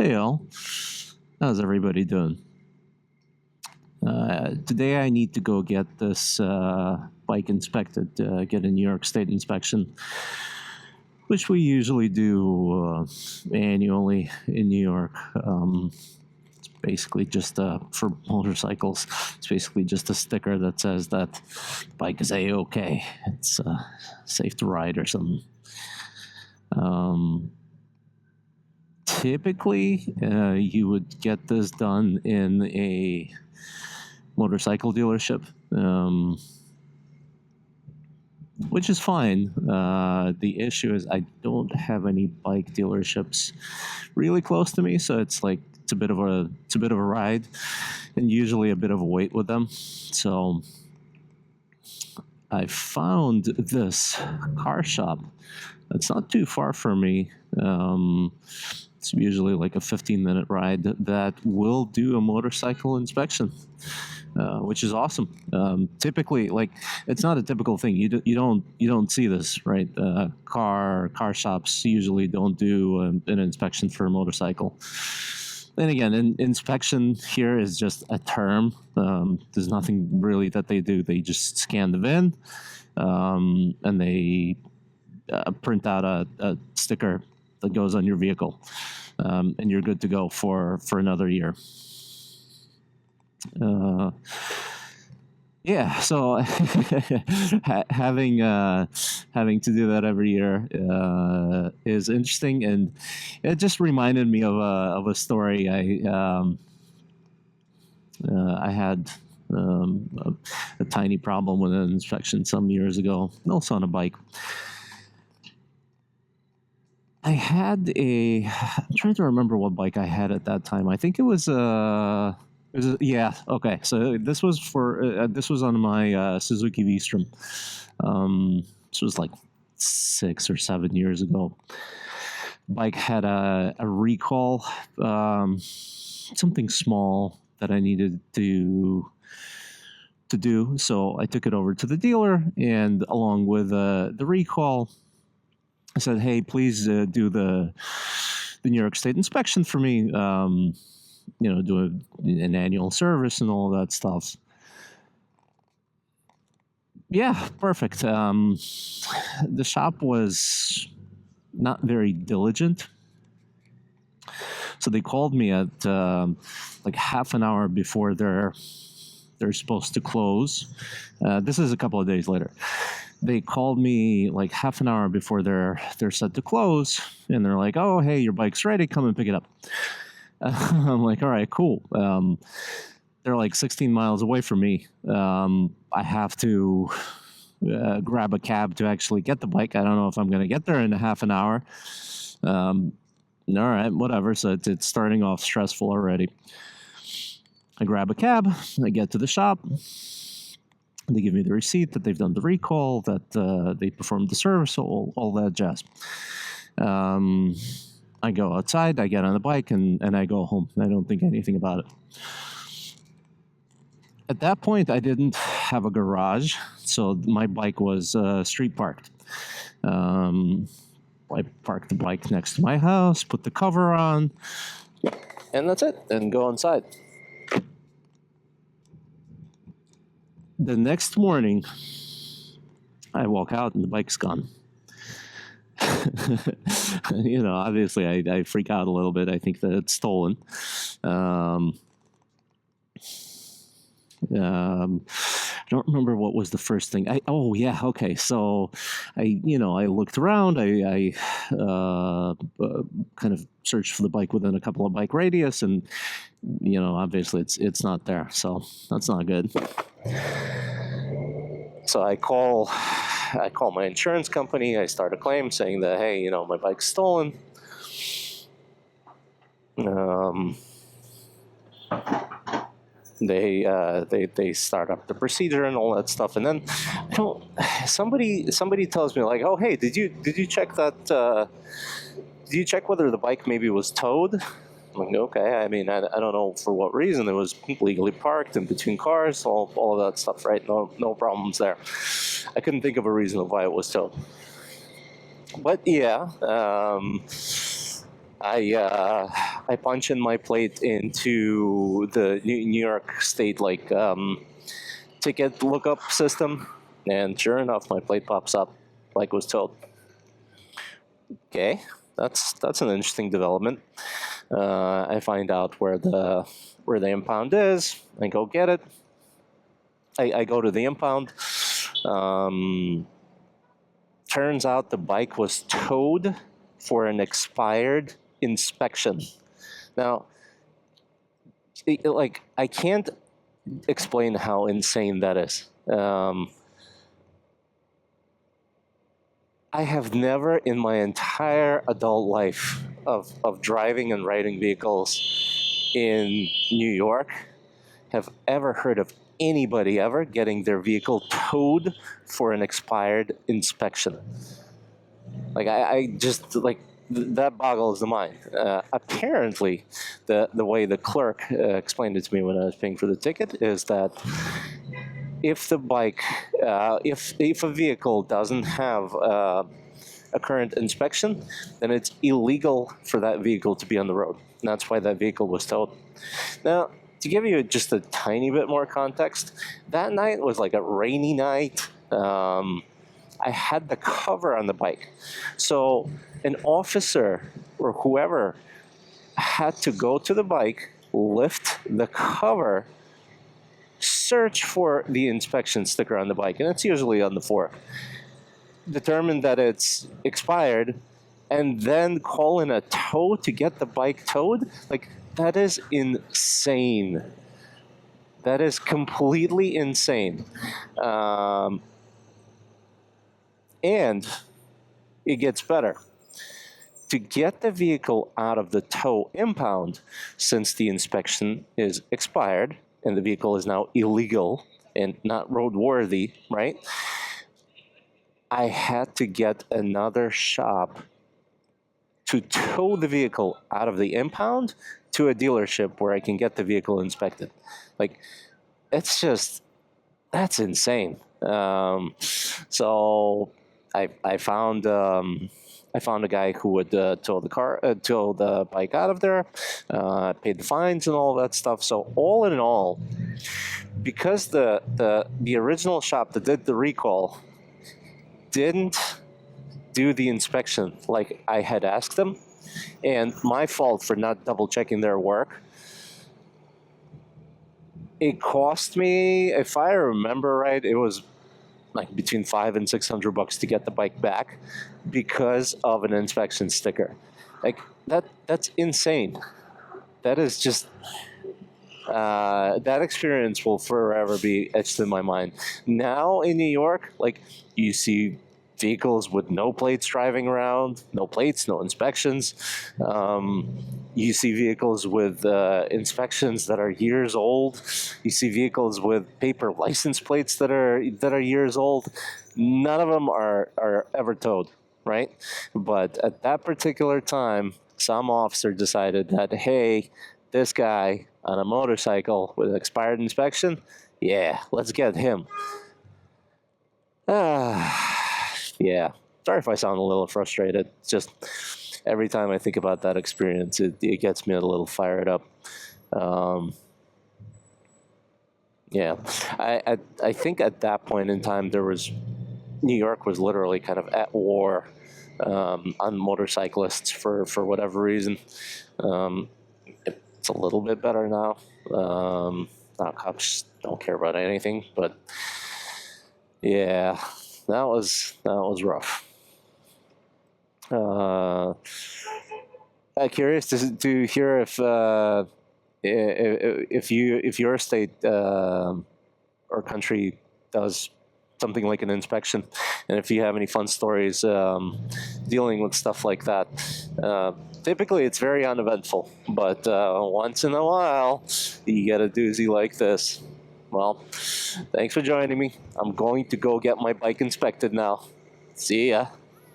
Hey all, how's everybody doing? Today I need to go get this bike inspected, get a New York State inspection, which we usually do annually in New York. It's basically just for motorcycles. It's basically just a sticker that says that the bike is A-OK. It's safe to ride or something. Typically, you would get this done in a motorcycle dealership, which is fine. The issue is I don't have any bike dealerships really close to me, so it's a bit of a ride, and usually a bit of a wait with them. So I found this car shop that's not too far from me. It's usually like a 15-minute ride that will do a motorcycle inspection, which is awesome. Typically, like, it's not a typical thing. You don't see this, right? Car shops usually don't do an inspection for a motorcycle. And again, inspection here is just a term. There's nothing really that they do. They just scan the VIN, and they print out a sticker that goes on your vehicle, and you're good to go for another year. Yeah, so having to do that every year is interesting, and it just reminded me of a story I had. A tiny problem with an inspection some years ago, also on a bike. I'm trying to remember what bike I had at that time. I think it was yeah, okay. So this was on my Suzuki V-Strom. This was like 6 or 7 years ago. Bike had a recall, something small that I needed to do. So I took it over to the dealer, and along with the recall, I said, "Hey, please do the New York State inspection for me. Do an annual service and all that stuff." Yeah, perfect. The shop was not very diligent, so they called me at like half an hour before they're supposed to close. This is a couple of days later. They called me like half an hour before they're set to close, and they're like, "Oh, hey, your bike's ready. Come and pick it up." I'm like, "All right, cool." They're like 16 miles away from me. I have to grab a cab to actually get the bike. I don't know if I'm going to get there in a half an hour. All right, whatever. So it's starting off stressful already. I grab a cab. I get to the shop. They give me the receipt that they've done the recall, that they performed the service, all that jazz. I go outside, I get on the bike, and I go home. I don't think anything about it. At that point, I didn't have a garage, so my bike was street parked. I parked the bike next to my house, put the cover on, and that's it, and go inside. The next morning, I walk out and the bike's gone. Obviously I freak out a little bit. I think that it's stolen. I don't remember what was the first thing. Okay. So I looked around. I kind of searched for the bike within a couple of bike radius, and obviously it's not there. So that's not good. So I call my insurance company. I start a claim saying that, hey, my bike's stolen. They start up the procedure and all that stuff, and then somebody tells me, like, "Oh, hey, did you check that? Did you check whether the bike maybe was towed?" I'm like, okay. I mean, I don't know for what reason. It was legally parked in between cars, all of that stuff, right? No problems there. I couldn't think of a reason of why it was towed. But yeah, I I punch in my plate into the New York State ticket lookup system, and sure enough, my plate pops up like was told. Okay, that's an interesting development. I find out where the impound is. I go get it. I go to the impound. Turns out the bike was towed for an expired inspection. Now, I can't explain how insane that is. I have never in my entire adult life of driving and riding vehicles in New York have ever heard of anybody ever getting their vehicle towed for an expired inspection. I just that boggles the mind. Apparently, the way the clerk explained it to me when I was paying for the ticket is that if the bike, if a vehicle doesn't have a current inspection, then it's illegal for that vehicle to be on the road. And that's why that vehicle was towed. Now, to give you just a tiny bit more context, that night was like a rainy night. I had the cover on the bike. So an officer or whoever had to go to the bike, lift the cover, search for the inspection sticker on the bike, and it's usually on the fork, determine that it's expired, and then call in a tow to get the bike towed. That is insane. That is completely insane. And it gets better. To get the vehicle out of the tow impound, since the inspection is expired and the vehicle is now illegal and not roadworthy, right? I had to get another shop to tow the vehicle out of the impound to a dealership where I can get the vehicle inspected. It's just, that's insane. So I found a guy who would tow the bike out of there, paid the fines and all that stuff. So all in all, because the original shop that did the recall didn't do the inspection like I had asked them, and my fault for not double checking their work, it cost me, if I remember right, it was like between $500 and $600 to get the bike back because of an inspection sticker. That's insane. That is just that experience will forever be etched in my mind. Now in New York, you see vehicles with no plates driving around, no plates, no inspections. You see vehicles with inspections that are years old. You see vehicles with paper license plates that are years old. None of them are ever towed, right? But at that particular time, some officer decided that, hey, this guy on a motorcycle with an expired inspection, yeah, let's get him. Yeah. Sorry if I sound a little frustrated. Just every time I think about that experience, it gets me a little fired up. Yeah. I think at that point in time, New York was literally kind of at war on motorcyclists for whatever reason. It's a little bit better now. Cops don't care about anything, but yeah, that was rough. I'm curious to hear if your state or country does something like an inspection, and if you have any fun stories dealing with stuff like that. Typically, it's very uneventful, but once in a while, you get a doozy like this. Well, thanks for joining me. I'm going to go get my bike inspected now. See ya.